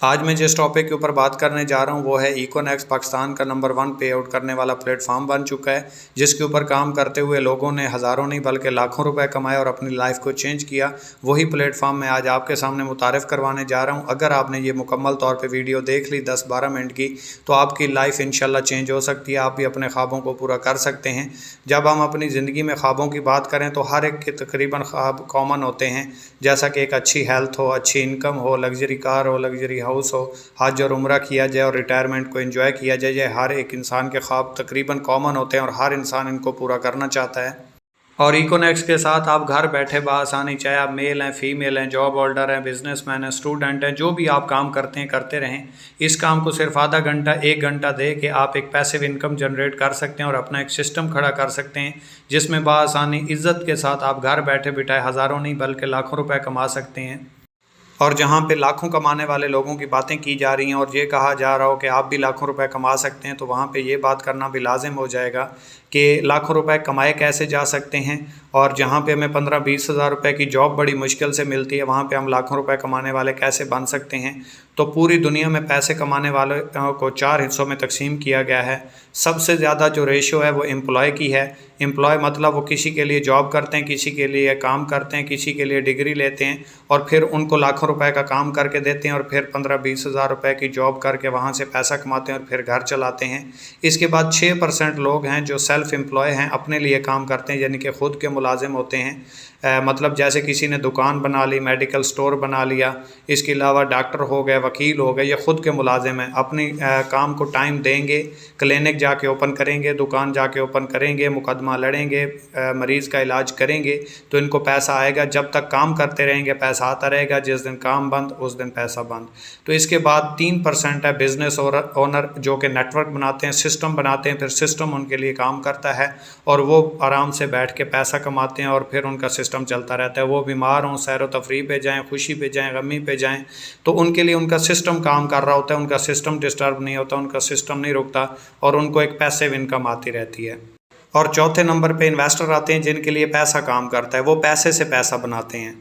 आज मैं जिस टॉपिक के ऊपर बात करने जा रहा हूँ वो है इकोनेक्स पाकिस्तान का नंबर 1 पे आउट करने वाला प्लेटफॉर्म बन चुका है, जिसके ऊपर काम करते हुए लोगों ने हज़ारों नहीं बल्कि लाखों रुपए कमाए और अपनी लाइफ को चेंज किया। वही प्लेटफॉर्म मैं आज आपके सामने मुतारिफ़ करवाने जा रहा हूँ। अगर आपने ये मुकम्मल तौर पर वीडियो देख ली 10-12 मिनट की, तो आपकी लाइफ इंशाल्लाह चेंज हो सकती है। आप भी अपने ख्वाबों को पूरा कर सकते हैं। जब हम अपनी ज़िंदगी में ख्वाबों की बात करें तो हर एक के तकरीबन ख्वाब कॉमन होते हैं, जैसा कि एक अच्छी हेल्थ हो, अच्छी इनकम हो, लग्जरी कार हो, लग्जरी हाउस हो, हज और उम्रा किया जाए और रिटायरमेंट को एंजॉय किया जाए। हर एक इंसान के ख्वाब तकरीबन कॉमन होते हैं और हर इंसान इनको पूरा करना चाहता है। और इकोनेक्स के साथ आप घर बैठे बआसानी, चाहे आप मेल हैं, फीमेल हैं, जॉब होल्डर हैं, बिजनेसमैन हैं, स्टूडेंट हैं, जो भी आप काम करते हैं करते रहें। इस काम को सिर्फ आधा घंटा 1 घंटा दे के आप एक पैसिव इनकम जनरेट कर सकते हैं और अपना एक सिस्टम खड़ा कर सकते हैं, जिसमें बआसानी इज़्ज़त के साथ आप घर बैठे बिठाए हज़ारों नहीं बल्कि लाखों रुपए कमा सकते हैं। और जहाँ पे लाखों कमाने वाले लोगों की बातें की जा रही हैं और ये कहा जा रहा हो कि आप भी लाखों रुपए कमा सकते हैं, तो वहाँ पे ये बात करना भी लाजिम हो जाएगा कि लाखों रुपए कमाए कैसे जा सकते हैं। और जहाँ पे हमें 15-20 हज़ार रुपये की जॉब बड़ी मुश्किल से मिलती है, वहाँ पे हम लाखों रुपए कमाने वाले कैसे बन सकते हैं। तो पूरी दुनिया में पैसे कमाने वाले को 4 हिस्सों में तकसीम किया गया है। सबसे ज़्यादा जो रेशो है वो एम्प्लॉय की है। एम्प्लॉय मतलब वो किसी के लिए जॉब करते हैं, किसी के लिए काम करते हैं, किसी के लिए डिग्री लेते हैं और फिर उनको लाखों रुपए का काम करके देते हैं और फिर 15-20 हज़ार रुपये की जॉब करके वहाँ से पैसा कमाते हैं और फिर घर चलाते हैं। इसके बाद 6% लोग हैं जो सेल्फ एम्प्लॉय हैं, अपने लिए काम करते हैं, यानी कि ख़ुद के मुलाजिम होते हैं। मतलब जैसे किसी ने दुकान बना ली, मेडिकल स्टोर बना लिया, इसके अलावा डॉक्टर हो गए, वकील हो गए, ये ख़ुद के मुलाजिम हैं। अपनी काम को टाइम देंगे, क्लिनिक जाके ओपन करेंगे, दुकान जाके ओपन करेंगे, मुकदमा लड़ेंगे, मरीज़ का इलाज करेंगे, तो इनको पैसा आएगा। जब तक काम करते रहेंगे पैसा आता रहेगा, जिस दिन काम बंद उस दिन पैसा बंद। तो इसके बाद 3% है बिज़नेस ओनर, जो कि नेटवर्क बनाते हैं, सिस्टम बनाते हैं, फिर सिस्टम उनके लिए काम करता है और वो आराम से बैठ के पैसा कमाते हैं और फिर उनका सिस्टम चलता रहता है। वो बीमार हों, सैर व तफरीह पे जाएँ, खुशी पे जाएँ, गमी पे जाएँ, तो उनके लिए उनका सिस्टम काम कर रहा होता है, उनका सिस्टम डिस्टर्ब नहीं होता, उनका सिस्टम नहीं रुकता और उनको एक पैसिव इनकम आती रहती है। और चौथे नंबर पे इन्वेस्टर आते हैं, जिनके लिए पैसा काम करता है, वो पैसे से पैसा बनाते हैं।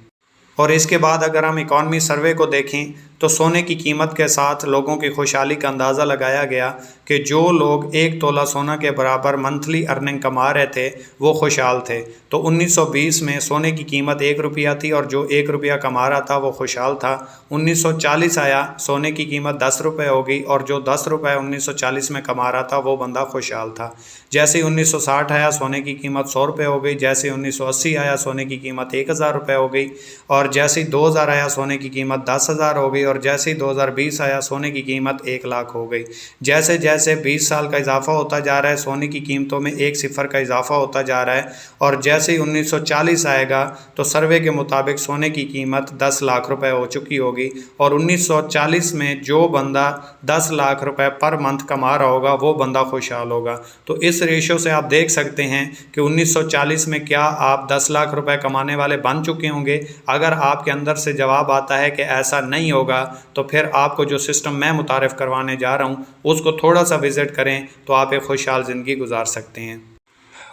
और इसके बाद अगर हम इकॉनमी सर्वे को देखें तो सोने की कीमत के साथ लोगों की खुशहाली का अंदाज़ा लगाया गया कि जो लोग 1 तोला सोना के बराबर मंथली अर्निंग कमा रहे थे वो खुशहाल थे। तो 1920 में सोने की कीमत 1 रुपया थी और जो 1 रुपया कमा रहा था वो खुशहाल था। 1940 आया, सोने की कीमत 10 रुपये हो गई और जो 10 रुपये 1940 में कमा रहा था वो बंदा खुशहाल था। जैसे ही 1960 आया, सोने की कीमत 100 रुपये हो गई। जैसे 1980 आया, सोने की कीमत 1000 रुपये हो गई। और जैसे ही 2000 आया, सोने की कीमत 10,000 हो गई। और जैसे ही 2020 आया, सोने की कीमत 1 लाख हो गई। जैसे जैसे 20 साल का इजाफा होता जा रहा है, सोने की कीमतों में 1 सिफर का इजाफा होता जा रहा है। और जैसे ही 1940 आएगा तो सर्वे के मुताबिक सोने की कीमत 10 लाख रुपए हो चुकी होगी। और 1940 में जो बंदा 10 लाख रुपए पर मंथ कमा रहा होगा वो बंदा खुशहाल होगा। तो इस रेशो से आप देख सकते हैं कि 1940 में क्या आप 10 लाख रुपए कमाने वाले बन चुके होंगे। अगर आपके अंदर से जवाब आता है कि ऐसा नहीं होगा, तो फिर आपको जो सिस्टम मैं मुतारिफ़ करवाने जा रहा हूँ उसको थोड़ा सा विज़िट करें तो आप एक खुशहाल ज़िंदगी गुजार सकते हैं।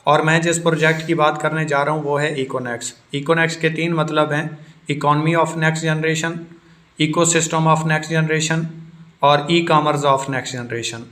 और मैं जिस प्रोजेक्ट की बात करने जा रहा हूँ वो है इकोनेक्स। इकोनेक्स के 3 मतलब हैं: economy of next generation, ecosystem of next generation और e commerce of next generation.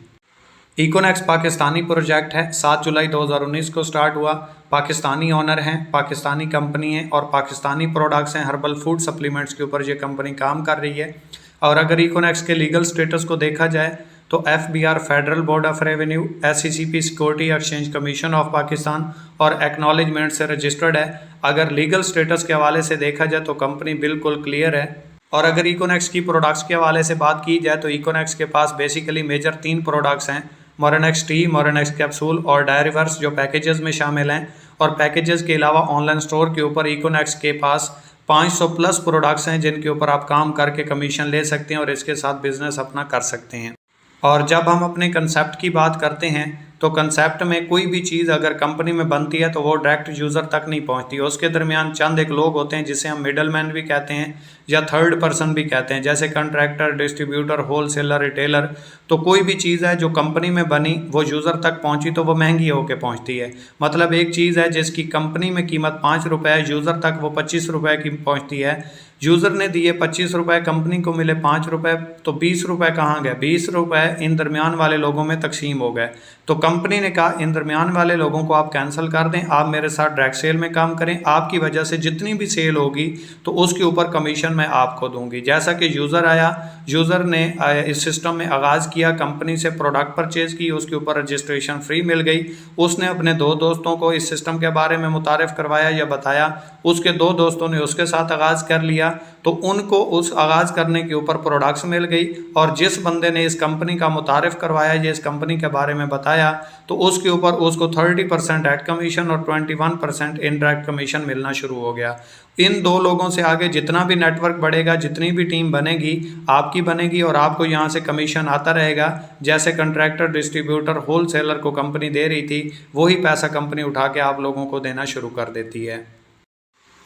Econex Pakistani project है। 7 जुलाई 2019 को स्टार्ट हुआ। पाकिस्तानी ओनर हैं, पाकिस्तानी कंपनी है और पाकिस्तानी प्रोडक्ट्स हैं। हर्बल फूड सप्लीमेंट्स के ऊपर ये कंपनी काम कर रही है। और अगर इकोनेक्स के लीगल स्टेटस को देखा जाए तो FBR federal board of revenue, SECP security exchange commission of Pakistan और एक्नॉलेजमेंट से रजिस्टर्ड है। अगर लीगल स्टेटस के हवाले से देखा जाए तो कंपनी बिल्कुल क्लियर है। और अगर इकोनेक्स की प्रोडक्ट्स के हवाले से बात की जाए तो इकोनेक्स के पास बेसिकली मेजर 3 प्रोडक्ट्स हैं: मोरेनेक्स टी, मोरेनेक्स कैप्सूल और डायरीवर्स, जो पैकेजेस में शामिल हैं। और पैकेजेस के अलावा ऑनलाइन स्टोर के ऊपर इकोनेक्स के पास 500 प्लस प्रोडक्ट्स हैं जिनके ऊपर आप काम करके कमीशन ले सकते हैं और इसके साथ बिजनेस अपना कर सकते हैं। और जब हम अपने कंसेप्ट की बात करते हैं तो कंसेप्ट में कोई भी चीज़ अगर कंपनी में बनती है तो वो डायरेक्ट यूज़र तक नहीं पहुंचती। उसके दरमियान चंद एक लोग होते हैं जिसे हम मिडल मैन भी कहते हैं या थर्ड पर्सन भी कहते हैं, जैसे कंट्रैक्टर, डिस्ट्रीब्यूटर, होलसेलर, रिटेलर। तो कोई भी चीज़ है जो कंपनी में बनी वो यूज़र तक पहुंची तो वो महंगी होकर पहुंचती है। मतलब एक चीज़ है जिसकी कंपनी में कीमत 5 रुपये है, यूज़र तक वो 25 रुपये की पहुँचती है। यूज़र ने दिए 25 रुपये, कंपनी को मिले 5 रुपये, तो 20 रुपये कहाँ गए? 20 रुपये इन दरमियान वाले लोगों में तकसीम हो गए। तो कंपनी ने कहा इन दरमियान वाले लोगों को आप कैंसिल कर दें, आप मेरे साथ डायरेक्ट सेल में काम करें, आपकी वजह से जितनी भी सेल होगी तो उसके ऊपर कमीशन मैं आपको दूंगी। जैसा कि यूज़र आया, यूज़र ने इस सिस्टम में आगाज़ किया, कंपनी से प्रोडक्ट परचेज़ की, उसके ऊपर रजिस्ट्रेशन फ्री मिल गई। उसने अपने 2 दोस्तों को इस सिस्टम के बारे में मुतारिफ़ करवाया या बताया, उसके 2 दोस्तों ने उसके साथ आगाज़ कर लिया, तो उनको उस आगाज़ करने के ऊपर प्रोडक्ट्स मिल गई। और जिस बंदे ने इस कंपनी का मुतारिफ़ करवाया या इस कंपनी के बारे में बताया, तो उसके ऊपर उसको 30% एड कमीशन और 21% इनडायरेक्ट कमीशन मिलना शुरू हो गया। इन 2 लोगों से आगे जितना भी नेटवर्क बढ़ेगा, जितनी भी टीम बनेगी, आपकी बनेगी और आपको यहाँ से कमीशन आता रहेगा। जैसे कंट्रैक्टर, डिस्ट्रीब्यूटर, होलसेलर को कंपनी दे रही थी, वही पैसा कंपनी उठा के आप लोगों को देना शुरू कर देती है।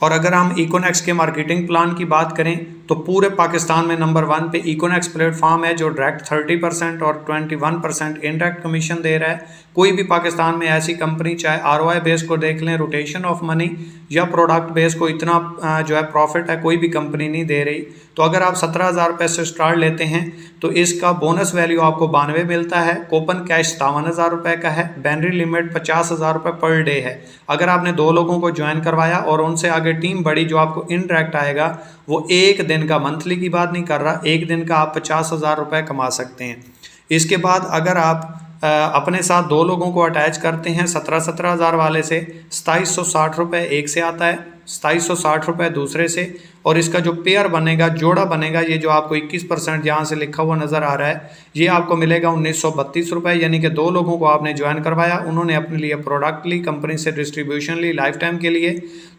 और अगर हम इकोनेक्स के मार्केटिंग प्लान की बात करें तो पूरे पाकिस्तान में नंबर 1 पे इकोनेक्स प्लेटफॉर्म है, जो डायरेक्ट 30% और 21% इनडायरेक्ट कमीशन दे रहा है। कोई भी पाकिस्तान में ऐसी कंपनी, चाहे ROI बेस को देख लें, रोटेशन ऑफ मनी या प्रोडक्ट बेस को, इतना जो है प्रॉफिट है, कोई भी कंपनी नहीं दे रही। तो अगर आप 17,000 रुपये से स्टार्ट लेते हैं तो इसका बोनस वैल्यू आपको 92 मिलता है। कूपन कैश 57,000 रुपये का है। बैनरी लिमिट 50,000 रुपये पर डे है। अगर आपने 2 लोगों को ज्वाइन करवाया और उनसे आगे टीम बढ़ी, जो आपको इनडायरेक्ट आएगा वो एक दिन का, मंथली की बात नहीं कर रहा, एक दिन का आप 50,000 रुपये कमा सकते हैं। इसके बाद अगर आप अपने साथ 2 लोगों को अटैच करते हैं 17,000 वाले से, 2760 रुपये एक से आता है, 2760 रुपये दूसरे से, और इसका जो पेयर बनेगा, जोड़ा बनेगा, ये जो आपको 21% यहाँ से लिखा हुआ नज़र आ रहा है, ये आपको मिलेगा 1932 रुपये। यानी कि 2 लोगों को आपने ज्वाइन करवाया, उन्होंने अपने लिए प्रोडक्ट ली, कंपनी से डिस्ट्रीब्यूशन ली लाइफ टाइम के लिए,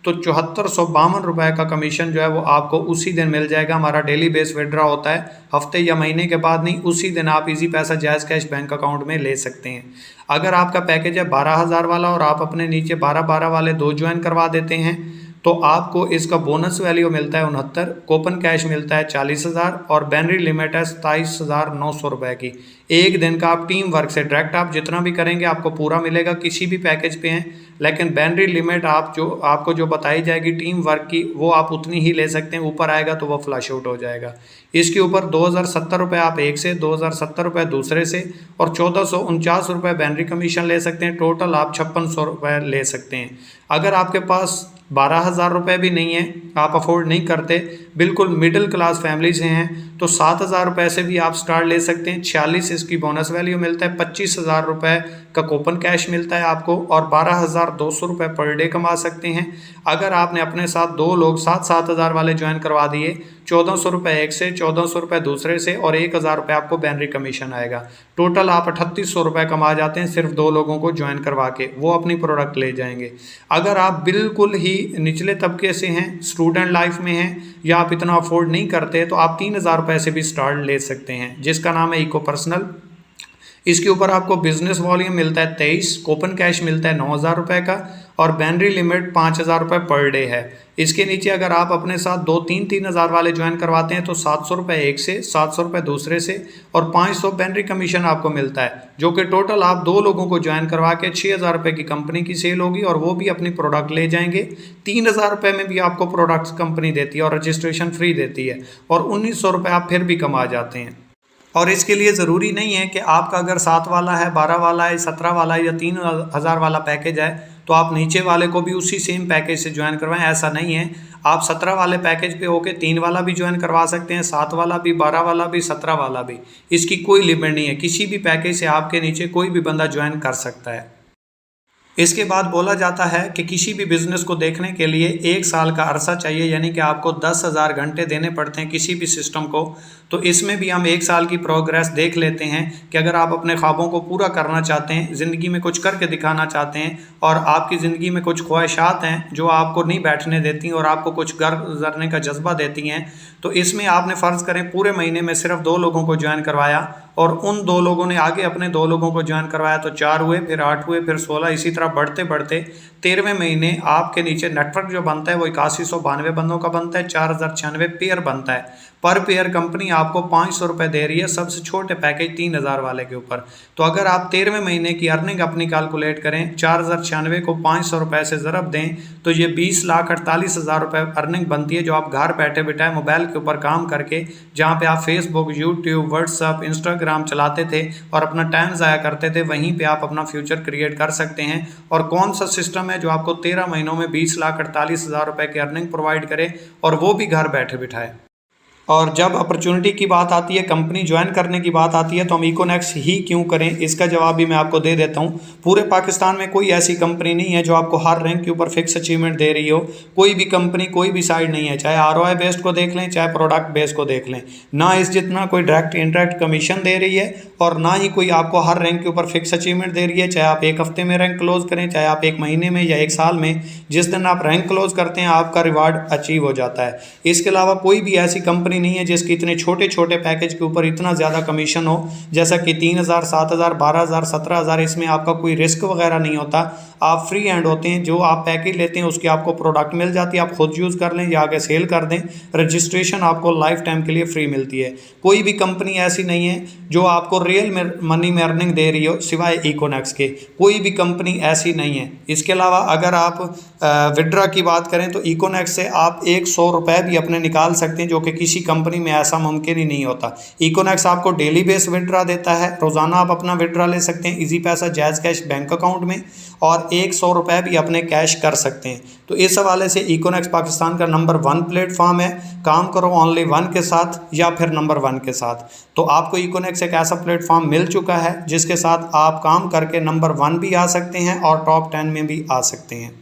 तो 7452 रुपये का कमीशन जो है वो आपको उसी दिन मिल जाएगा। हमारा डेली बेस विड्रॉ होता है, हफ्ते या महीने के बाद नहीं, उसी दिन आप इजी पैसा जायज़ कैश बैंक अकाउंट में ले सकते हैं। अगर आपका पैकेज है 12,000 वाला और आप अपने नीचे 12-12 वाले 2 ज्वाइन करवा देते हैं, तो आपको इसका बोनस वैल्यू मिलता है 69, कूपन कैश मिलता है 40,000 और बैनरी लिमिट है 27,900 रुपये की। एक दिन का आप टीम वर्क से डायरेक्ट आप जितना भी करेंगे आपको पूरा मिलेगा, किसी भी पैकेज पे हैं, लेकिन बैनरी लिमिट आपको जो बताई जाएगी टीम वर्क की, वो आप उतनी ही ले सकते हैं। ऊपर आएगा तो वो फ्लश आउट हो जाएगा। इसके ऊपर 2,070 रुपये आप एक से, 2,070 रुपये दूसरे से और 1,449 रुपये बैनरी कमीशन ले सकते हैं। टोटल आप 5600 रुपये ले सकते हैं। अगर आपके पास 12,000 रुपये भी नहीं है, आप अफोर्ड नहीं करते, बिल्कुल मिडिल क्लास फैमिली से हैं, तो 7,000 रुपये से भी आप स्टार्ट ले सकते हैं। 46 इसकी बोनस वैल्यू मिलता है, 25,000 रुपये का कूपन कैश मिलता है आपको और 12,200 रुपये पर डे कमा सकते हैं। अगर आपने अपने साथ 2 लोग 7,000 वाले ज्वाइन करवा दिए, 1,400 रुपये एक से, 1,400 रुपये दूसरे से और 1,000 रुपये आपको बैनरी कमीशन आएगा। टोटल आप 3,800 रुपये कमा जाते हैं सिर्फ 2 लोगों को ज्वाइन करवा के, वो अपनी प्रोडक्ट ले जाएंगे। अगर आप बिल्कुल ही निचले तबके से हैं, स्टूडेंट लाइफ में हैं या आप इतना अफोर्ड नहीं करते, तो आप 3,000 रुपये से भी स्टार्ट ले सकते हैं, जिसका नाम है इको पर्सनल। इसके ऊपर आपको बिजनेस वॉल्यूम मिलता है 23, कूपन कैश मिलता है 9,000 रुपये का और बैनरी लिमिट 5,000 रुपये पर डे है। इसके नीचे अगर आप अपने साथ 2-3,000 वाले ज्वाइन करवाते हैं तो 700 रुपये एक से, 700 रुपये दूसरे से और 500 बैनरी कमीशन आपको मिलता है, जो कि टोटल आप 2 लोगों को ज्वाइन करवा के 6,000 रुपये की कंपनी की सेल होगी और वो भी अपनी प्रोडक्ट ले जाएंगे। 3,000 रुपये में भी आपको प्रोडक्ट्स कंपनी देती है और रजिस्ट्रेशन फ्री देती है और 1,900 रुपये आप फिर भी कमा जाते हैं। और इसके लिए ज़रूरी नहीं है कि आपका अगर 7 वाला है, 12 वाला है, 17 वाला है या 3,000 वाला पैकेज है तो आप नीचे वाले को भी उसी सेम पैकेज से ज्वाइन करवाएं, ऐसा नहीं है। आप 17 वाले पैकेज पे होके 3 वाला भी ज्वाइन करवा सकते हैं, 7 वाला भी, 12 वाला भी, 17 वाला भी। इसकी कोई लिमिट नहीं है, किसी भी पैकेज से आपके नीचे कोई भी बंदा ज्वाइन कर सकता है। इसके बाद बोला जाता है कि किसी भी बिज़नेस को देखने के लिए 1 साल का अरसा चाहिए, यानी कि आपको 10,000 घंटे देने पड़ते हैं किसी भी सिस्टम को। तो इसमें भी हम 1 साल की प्रोग्रेस देख लेते हैं कि अगर आप अपने ख्वाबों को पूरा करना चाहते हैं, ज़िंदगी में कुछ करके दिखाना चाहते हैं और आपकी ज़िंदगी में कुछ ख्वाहिशात हैं जो आपको नहीं बैठने देती और आपको कुछ घर गुजरने का जज्बा देती हैं, तो इसमें आपने फ़र्ज़ करें पूरे महीने में सिर्फ 2 लोगों को ज्वाइन करवाया और उन 2 लोगों ने आगे अपने 2 लोगों को ज्वाइन करवाया तो 4 हुए, फिर 8 हुए, फिर 16, इसी तरह बढ़ते बढ़ते 13वें महीने आपके नीचे नेटवर्क जो बनता है वो 8192 बंदों का बनता है, 4,096 पेयर बनता है। पर पेयर कंपनी आपको 500 रुपये दे रही है सबसे छोटे पैकेज 3000 वाले के ऊपर। तो अगर आप 13वें महीने की अर्निंग अपनी कैलकुलेट करें, 4096 को 500 रुपये से ज़रब दें तो ये 20,48,000 रुपये अर्निंग बनती है, जो आप घर बैठे बैठे मोबाइल के ऊपर काम करके, जहाँ पे आप फेसबुक, यूट्यूब, व्हाट्सअप, इंस्टाग्राम चलाते थे और अपना टाइम ज़ाया करते थे, वहीं पे आप अपना फ्यूचर क्रिएट कर सकते हैं। और कौन सा सिस्टम है जो आपको 13 महीनों में 20,48,000 रुपये की अर्निंग प्रोवाइड करे, और वो भी घर बैठे बिठाए। और जब अपॉर्चुनिटी की बात आती है, कंपनी ज्वाइन करने की बात आती है, तो हम इकोनेक्स ही क्यों करें, इसका जवाब भी मैं आपको दे देता हूं। पूरे पाकिस्तान में कोई ऐसी कंपनी नहीं है जो आपको हर रैंक के ऊपर फिक्स अचीवमेंट दे रही हो। कोई भी कंपनी, कोई भी साइड नहीं है, चाहे ROI बेस्ड को देख लें, चाहे प्रोडक्ट बेस्ड को देख लें, ना इस जितना कोई डायरेक्ट इंडायरेक्ट कमीशन दे रही है, और ना ही कोई आपको हर रैंक के ऊपर फिक्स अचीवमेंट दे रही है। चाहे आप एक हफ्ते में रैंक क्लोज करें, चाहे आप एक महीने में या एक साल में, जिस दिन आप रैंक क्लोज करते हैं आपका रिवार्ड अचीव हो जाता है। इसके अलावा कोई भी ऐसी कंपनी नहीं है जिसकी इतने छोटे छोटे पैकेज के ऊपर इतना ज़्यादा कमीशन हो, जैसा कि 3,000, 7,000, 12,000, 17,000। इसमें आपका कोई रिस्क वगैरह नहीं होता, आप फ्री हैंड होते हैं। जो आप पैकेज लेते हैं उसकी आपको प्रोडक्ट मिल जाती है, आप खुद यूज़ कर लें या आगे सेल कर दें। रजिस्ट्रेशन आपको लाइफ टाइम के लिए फ्री मिलती है। कोई भी कंपनी ऐसी नहीं है जो आपको रियल मनी में अर्निंग दे रही हो सिवाय इकोनेक्स के, कोई भी कंपनी ऐसी नहीं है। इसके अलावा अगर आप विड्रा की बात करें तो इकोनेक्स से आप 100 रुपये भी अपने निकाल सकते हैं, जो कि किसी कंपनी में ऐसा मुमकिन ही नहीं होता। इकोनेक्स आपको डेली बेस विड्रा देता है, रोज़ाना आप अपना विड्रा ले सकते हैं इजी पैसा जैज़ कैश बैंक अकाउंट में, और 100 रुपये भी अपने कैश कर सकते हैं। तो इस हवाले से इकोनेक्स पाकिस्तान का नंबर 1 प्लेटफॉर्म है। काम करो ओनली 1 के साथ या फिर नंबर 1 के साथ। तो आपको इकोनेक्स एक ऐसा प्लेटफॉर्म मिल चुका है जिसके साथ आप काम करके नंबर 1 भी आ सकते हैं और टॉप 10 में भी आ सकते हैं।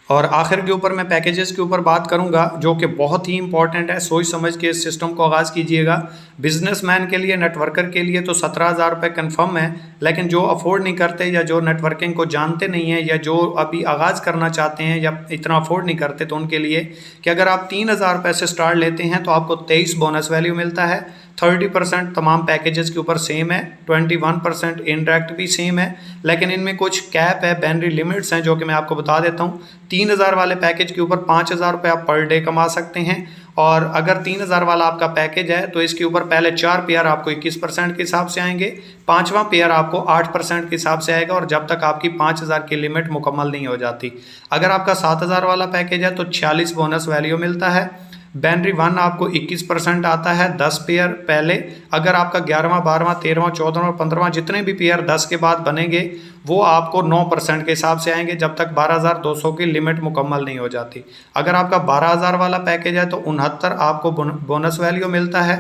और आखिर के ऊपर मैं पैकेजेस के ऊपर बात करूंगा, जो कि बहुत ही इंपॉर्टेंट है। सोच समझ के इस सिस्टम को आगाज़ कीजिएगा। बिजनेसमैन के लिए, नेटवर्कर के लिए तो 17,000 रुपये कन्फर्म है, लेकिन जो अफोर्ड नहीं करते या जो नेटवर्किंग को जानते नहीं हैं या जो अभी आगाज़ करना चाहते हैं या इतना अफोर्ड नहीं करते, तो उनके लिए कि अगर आप 3,000 रुपये से स्टार्ट लेते हैं तो आपको 23 बोनस वैल्यू मिलता है। 30% तमाम पैकेजेस के ऊपर सेम है, 21% इनडायरेक्ट भी सेम है, लेकिन इनमें कुछ कैप है, बाइनरी लिमिट्स हैं, जो कि मैं आपको बता देता हूँ। 3,000 वाले पैकेज के ऊपर 5,000 रुपये आप पर डे कमा सकते हैं, और अगर 3,000 वाला आपका पैकेज है तो इसके ऊपर पहले 4 पेयर आपको 21% के हिसाब से आएंगे, 5वां पेयर आपको 8% के हिसाब से आएगा, और जब तक आपकी 5,000 की लिमिट मुकम्मल नहीं हो जाती। अगर आपका 7,000 वाला पैकेज है तो 46 बोनस वैल्यू मिलता है। बाइनरी 1 आपको 21% आता है, 10 पेयर पहले। अगर आपका 11वां, 12वां, 13वां, 14वां, 15वां जितने भी पेयर 10 के बाद बनेंगे वो आपको 9% के हिसाब से आएंगे, जब तक 12,200 की लिमिट मुकम्मल नहीं हो जाती। अगर आपका 12,000 वाला पैकेज है तो 69 आपको बोनस वैल्यू मिलता है,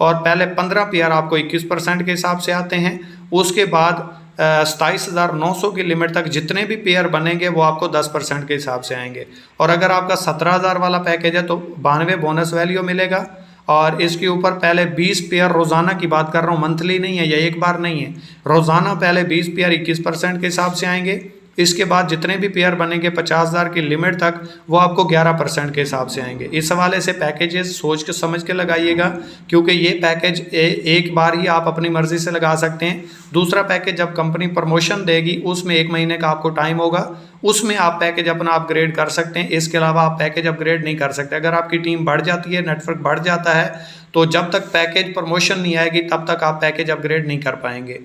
और पहले 15 पेयर आपको 21% के हिसाब से आते हैं। उसके बाद 27,900 की लिमिट तक जितने भी पेयर बनेंगे वो आपको 10% के हिसाब से आएंगे। और अगर आपका 17,000 वाला पैकेज है तो 92 बोनस वैल्यू मिलेगा, और इसके ऊपर पहले 20 पेयर रोज़ाना की बात कर रहा हूँ, मंथली नहीं है या एक बार नहीं है, रोज़ाना पहले 20 पेयर 21% के हिसाब से आएंगे। इसके बाद जितने भी पेयर बनेंगे 50,000 की लिमिट तक वो आपको 11% के हिसाब से आएंगे। इस हवाले से पैकेजेस सोच के समझ के लगाइएगा, क्योंकि ये पैकेज एक बार ही आप अपनी मर्ज़ी से लगा सकते हैं। दूसरा पैकेज जब कंपनी प्रमोशन देगी उसमें 1 महीने का आपको टाइम होगा, उसमें आप पैकेज अपना अपग्रेड कर सकते हैं। इसके अलावा आप पैकेज अपग्रेड नहीं कर सकते। अगर आपकी टीम बढ़ जाती है, नेटवर्क बढ़ जाता है, तो जब तक पैकेज प्रमोशन नहीं आएगी तब तक आप पैकेज अपग्रेड नहीं कर पाएंगे।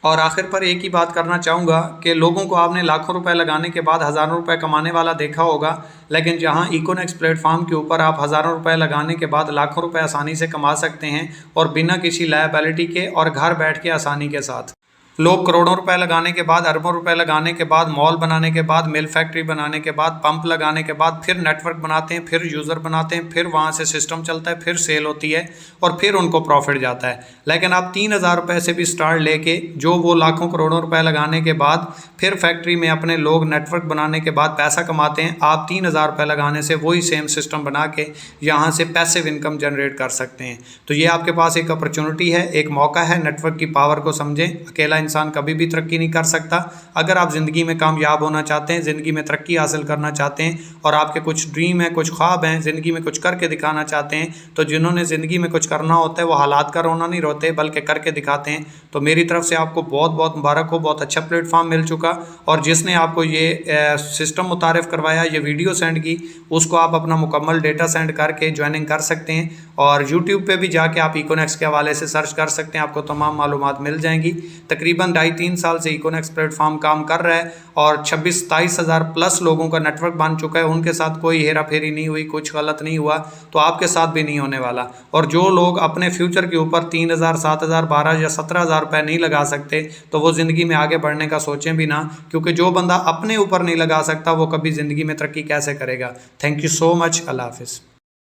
और आखिर पर एक ही बात करना चाहूँगा कि लोगों को आपने लाखों रुपए लगाने के बाद हज़ारों रुपए कमाने वाला देखा होगा, लेकिन जहां इकोनेक्स प्लेटफॉर्म के ऊपर आप हज़ारों रुपए लगाने के बाद लाखों रुपए आसानी से कमा सकते हैं, और बिना किसी लायबिलिटी के और घर बैठ के आसानी के साथ। लोग करोड़ों रुपए लगाने के बाद, अरबों रुपए लगाने के बाद, मॉल बनाने के बाद, मिल फैक्ट्री बनाने के बाद, पंप लगाने के बाद, फिर नेटवर्क बनाते हैं, फिर यूज़र बनाते हैं, फिर वहाँ से सिस्टम चलता है, फिर सेल होती है और फिर उनको प्रॉफिट जाता है। लेकिन आप 3,000 रुपये से भी स्टार्ट लेके जो वो लाखों करोड़ों रुपए लगाने के बाद फिर फैक्ट्री में अपने लोग नेटवर्क बनाने के बाद पैसा कमाते हैं, आप 3,000 रुपये लगाने से वही सेम सिस्टम बना के यहाँ से पैसिव इनकम जनरेट कर सकते हैं। तो ये आपके पास एक अपॉर्चुनिटी है, एक मौका है। नेटवर्क की पावर को समझें। अकेला इंसान कभी भी तरक्की नहीं कर सकता। अगर आप ज़िंदगी में कामयाब होना चाहते हैं, ज़िंदगी में तरक्की हासिल करना चाहते हैं और आपके कुछ ड्रीम हैं, कुछ ख्वाब हैं, ज़िंदगी में कुछ करके दिखाना चाहते हैं, तो जिन्होंने ज़िंदगी में कुछ करना होता है वो हालात का रोना नहीं रोते बल्कि करके दिखाते हैं। तो मेरी तरफ से आपको बहुत बहुत मुबारक हो, बहुत अच्छा प्लेटफॉर्म मिल चुका। और जिसने आपको ये सिस्टम मुतारिफ़ करवाया, ये वीडियो सेंड की, उसको आप अपना मुकम्मल डेटा सेंड करके ज्वाइनिंग कर सकते हैं। और यूट्यूब पे भी जाके आप इकोनेक्स के हवाले से सर्च कर सकते हैं, आपको तमाम मालूमात मिल जाएंगी। तकरीबन 2.5-3 साल से इकोनेक्स प्लेटफॉर्म काम कर रहा है और 26-27 हज़ार प्लस लोगों का नेटवर्क बन चुका है। उनके साथ कोई हेरा फेरी नहीं हुई, कुछ गलत नहीं हुआ, तो आपके साथ भी नहीं होने वाला। और जो लोग अपने फ्यूचर के ऊपर 3,000, 7,000, 12 या 17,000 रुपये नहीं लगा सकते, तो वो ज़िंदगी में आगे बढ़ने का सोचें भी ना, क्योंकि जो बंदा अपने ऊपर नहीं लगा सकता वो कभी ज़िंदगी में तरक्की कैसे करेगा। Thank you so much. अल्लाह हाफिज़।